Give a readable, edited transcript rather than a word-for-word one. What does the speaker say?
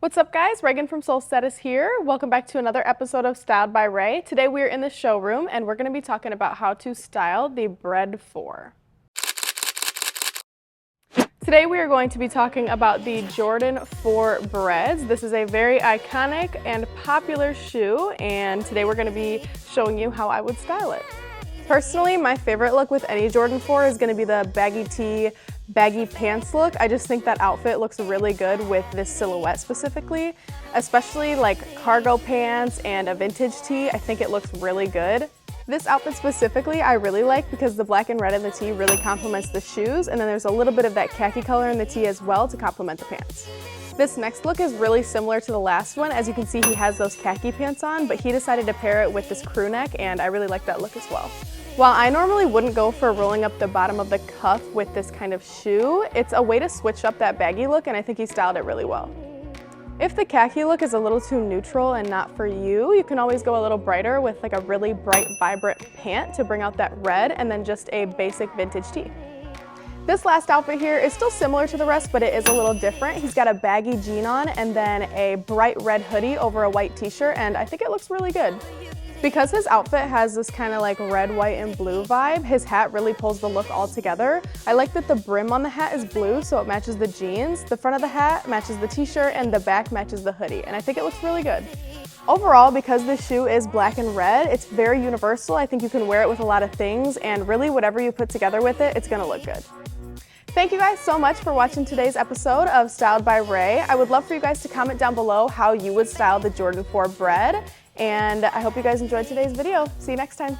What's up guys, Reagan from Soul Status here. Welcome back to another episode of Styled by Ray. Today we are in the showroom and we're going to be talking about how to style the Bred 4. Today we are going to be talking about the Jordan 4 Breds. This is a very iconic and popular shoe, and today we're going to be showing you how I would style it. Personally, my favorite look with any Jordan 4 is going to be the baggy tee, baggy pants look. I just think that outfit looks really good with this silhouette specifically, especially like cargo pants and a vintage tee. I think it looks really good. This outfit specifically I really like because the black and red in the tee really complements the shoes, and then there's a little bit of that khaki color in the tee as well to complement the pants. This next look is really similar to the last one. As you can see, he has those khaki pants on, but he decided to pair it with this crew neck, and I really like that look as well. While I normally wouldn't go for rolling up the bottom of the cuff with this kind of shoe, it's a way to switch up that baggy look, and I think he styled it really well. If the khaki look is a little too neutral and not for you, you can always go a little brighter with like a really bright, vibrant pant to bring out that red, and then just a basic vintage tee. This last outfit here is still similar to the rest, but it is a little different. He's got a baggy jean on and then a bright red hoodie over a white t-shirt, and I think it looks really good. Because his outfit has this kind of like red, white, and blue vibe, his hat really pulls the look all together. I like that the brim on the hat is blue, so it matches the jeans. The front of the hat matches the t-shirt, and the back matches the hoodie, and I think it looks really good. Overall, because this shoe is black and red, it's very universal. I think you can wear it with a lot of things, and really whatever you put together with it, it's gonna look good. Thank you guys so much for watching today's episode of Styled by Ray. I would love for you guys to comment down below how you would style the Jordan 4 Bred. And I hope you guys enjoyed today's video. See you next time.